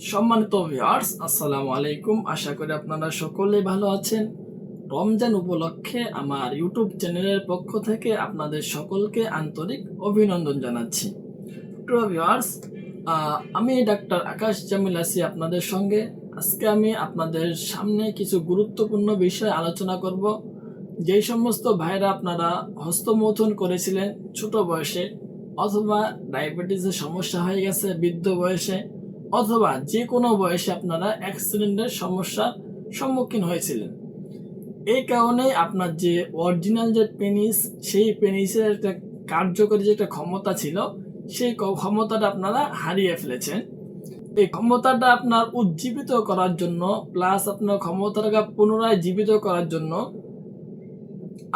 সম্মানিত ভিউয়ার্স, আসসালামু আলাইকুম। আশা করি আপনারা সকলেই ভালো আছেন। রমজান উপলক্ষে আমার ইউটিউব চ্যানেলের পক্ষ থেকে আপনাদের সকলকে আন্তরিক অভিনন্দন জানাচ্ছি। প্রিয় ভিউয়ার্স, আমি ডাক্তার আকাশ জামিল আছি আপনাদের সঙ্গে। আজকে আমি আপনাদের সামনে কিছু গুরুত্বপূর্ণ বিষয় আলোচনা করব। যেই সমস্ত ভাইরা আপনারা হস্তমৈথুন করেছিলেন ছোট বয়সে, অথবা ডায়াবেটিসের সমস্যা হয়ে গেছে বৃদ্ধ বয়সে, অথবা যে কোনো বয়সে আপনারা অ্যাক্সিডেন্টের সমস্যার সম্মুখীন হয়েছিলেন, এই কারণে আপনার যে অরিজিনাল যে পেনিস, সেই পেনিসের একটা কার্যকরী যে একটা ক্ষমতা ছিল, সেই ক্ষমতাটা আপনারা হারিয়ে ফেলেছেন। এই ক্ষমতাটা আপনার উজ্জীবিত করার জন্য, প্লাস আপনার ক্ষমতাটাকে পুনরায় জীবিত করার জন্য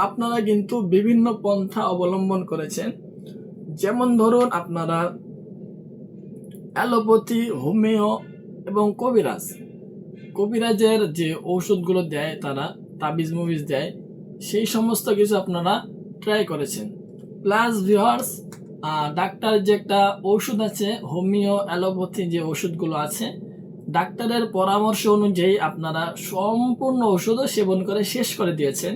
আপনারা কিন্তু বিভিন্ন পন্থা অবলম্বন করেছেন। যেমন ধরুন, আপনারা অ্যালোপ্যাথি, হোমিও এবং কবিরাজের যে ঔষধগুলো দেয়, তারা তাবিজ মুভিজ দেয়, সেই সমস্ত কিছু আপনারা ট্রাই করেছেন। প্লাস ভিউয়ার্স, ডাক্তার যে একটা ওষুধ আছে, হোমিও অ্যালোপ্যাথি যে ওষুধগুলো আছে, ডাক্তারের পরামর্শ অনুযায়ী আপনারা সম্পূর্ণ ওষুধও সেবন করে শেষ করে দিয়েছেন।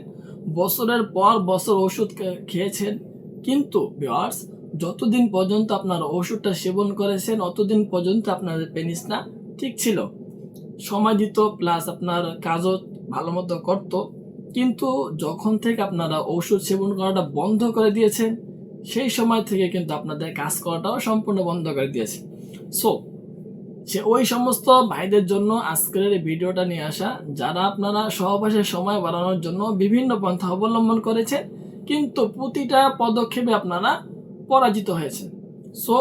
বছরের পর বছর ওষুধ খেয়েছেন, কিন্তু ভিউয়ার্স, যতদিন পর্যন্ত আপনারা ওষুধটা সেবন করেছেন অতদিন পর্যন্ত আপনাদের পেনিসটা ঠিক ছিল, সময় দিত, প্লাস আপনার কাজও ভালো মতো করতো। কিন্তু যখন থেকে আপনারা ওষুধ সেবন করাটা বন্ধ করে দিয়েছেন, সেই সময় থেকে কিন্তু আপনাদের কাজ করাটাও সম্পূর্ণ বন্ধ করে দিয়েছে। সো ওই সমস্ত ভাইদের জন্য আজকের এই ভিডিওটা নিয়ে আসা, যারা আপনারা সহবাসের সময় বাড়ানোর জন্য বিভিন্ন পন্থা অবলম্বন করেছেন, কিন্তু প্রতিটা পদক্ষেপে আপনারা পরাজিত হয়েছেন। সো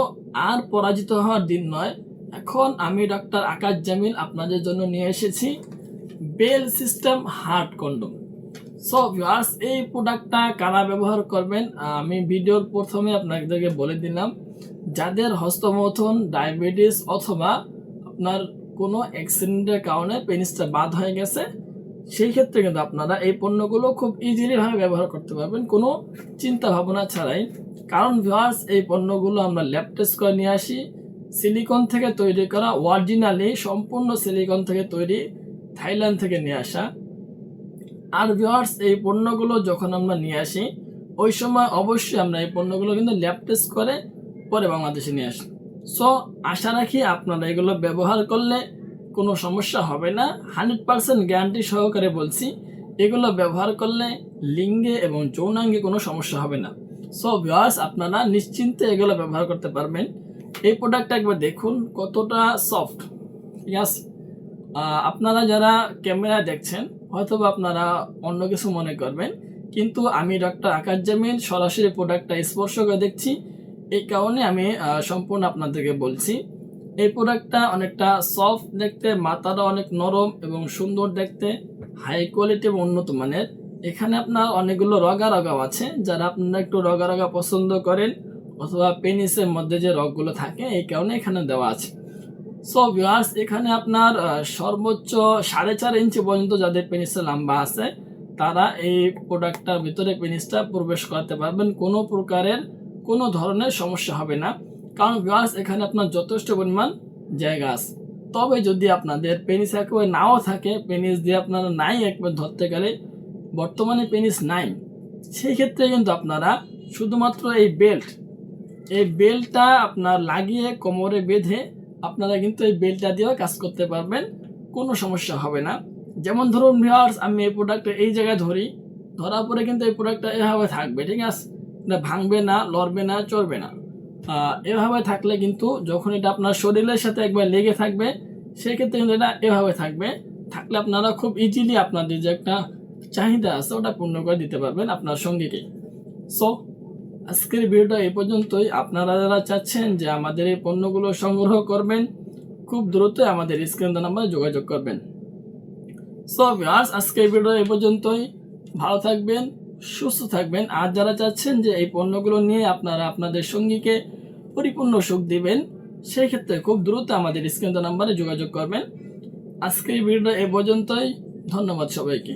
আর পরাজিত হওয়ার দিন নয়। এখন আমি ডাক্তার আকাশ জামিল আপনাদের জন্য নিয়ে এসেছি bell system heart condom. So viewers, এই প্রোডাক্টটা কারা ব্যবহার করবেন আমি ভিডিওর প্রথমে আপনাদেরকে বলে দিলাম। যাদের হস্তমৈথুন, ডায়াবেটিস অথবা আপনার কোনো অ্যাক্সিডেন্টের কারণে পেনিসটা বাদ হয়ে গেছে, সেই ক্ষেত্রে কিন্তু আপনারা এই পণ্যগুলো খুব ইজিলি ভাবে ব্যবহার করতে পারবেন, কোনো চিন্তা ভাবনা ছাড়াই। কারণ ভিউয়ার্স, এই পণ্যগুলো আমরা ল্যাব টেস্ট করে নিয়ে আসি, সিলিকন থেকে তৈরি করা, অরিজিনালি সম্পূর্ণ সিলিকন থেকে তৈরি, থাইল্যান্ড থেকে নিয়ে আসা। আর ভিউয়ার্স, এই পণ্যগুলো যখন আমরা নিয়ে আসি, ওই সময় অবশ্যই আমরা এই পণ্যগুলো কিন্তু ল্যাব টেস্ট করে পরে বাংলাদেশে নিয়ে আসি। সো আশা রাখি আপনারা এগুলো ব্যবহার করলে কোনো সমস্যা হবে না। 100% গ্যারান্টি সহকারে বলছি, এগুলো ব্যবহার করলে লিঙ্গে এবং যৌনাঙ্গে কোনো সমস্যা হবে না। সো ভিউয়ার্স, আপনারা নিশ্চিন্তে এগুলো ব্যবহার করতে পারবেন। এই প্রোডাক্টটা একবার দেখুন কতটা সফট। ঠিক আছে, আপনারা যারা ক্যামেরা দেখছেন হয়তো আপনারা অন্য কিছু মনে করবেন, কিন্তু আমি ডক্টর আকাশ জামিল সরাসরি প্রোডাক্টটা স্পর্শ করে দেখছি, এই কারণে আমি সম্পূর্ণ আপনাদেরকে বলছি। এই প্রোডাক্টটা অনেকটা সফট দেখতে, মাথাটা অনেক নরম এবং সুন্দর দেখতে, হাই কোয়ালিটি এবং উন্নত মানের। এখানে আপনার অনেকগুলো রগা আছে, যারা আপনারা একটু রগা পছন্দ করেন, অথবা পেনিসের মধ্যে যে রগগুলো থাকে, এই কারণে এখানে দেওয়া আছে। সো ভিউয়ার্স, এখানে আপনার সর্বোচ্চ 4.5 ইঞ্চি পর্যন্ত যাদের পেনিসটা লম্বা আছে, তারা এই প্রোডাক্টটার ভিতরে পেনিসটা প্রবেশ করতে পারবেন, কোনো ধরনের সমস্যা হবে না। কারণ ভিউয়ার্স, এখানে আপনার যথেষ্ট পরিমাণ জায়গা আছে। তবে যদি আপনাদের পেনিস একেবারে নাও থাকে, পেনিস দিয়ে আপনারা নাই একবার ধরতে গেলে, বর্তমানে পেনিস নাই, সেই ক্ষেত্রে কিন্তু আপনারা শুধুমাত্র এই বেল্টটা আপনার লাগিয়ে কোমরে বেঁধে আপনারা কিন্তু এই বেল্টটা দিয়েও কাজ করতে পারবেন, কোনো সমস্যা হবে না। যেমন ধরুন ভিউয়ার্স, আমি এই প্রোডাক্টটা এই জায়গায় ধরার পরে কিন্তু এই প্রোডাক্টটা এভাবে থাকবে, ঠিক আছে, এটা ভাঙবে না, লড়বে না, চড়বে না। এভাবে থাকলে কিন্তু যখন এটা আপনার শরীরের সাথে একবার লেগে থাকবে, সেক্ষেত্রে কিন্তু এটা এভাবে থাকলে আপনারা খুব ইজিলি আপনাদের যে একটা চাহিদা আছে ওটা পূর্ণ করে দিতে পারবেন আপনার সঙ্গীকে। সো আজকের ভিডিওটা এই পর্যন্তই। আপনারা যারা চাচ্ছেন যে আমাদের এই পণ্যগুলো সংগ্রহ করবেন, খুব দ্রুতই আমাদের স্ক্রিন নাম্বারে যোগাযোগ করবেন। সো ভিউয়ার্স, আজকের ভিডিও এই পর্যন্তই। ভালো থাকবেন, সুস্থ থাকবেন। আর যারা চাচ্ছেন যে এই পণ্যগুলো নিয়ে আপনারা আপনাদের সঙ্গীকে পরিপূর্ণ সুখ দিবেন, সেই ক্ষেত্রে খুব দ্রুত আমাদের স্ক্রিন নাম্বারে যোগাযোগ করবেন। আজকের ভিডিও এই পর্যন্তই। ধন্যবাদ সবাইকে।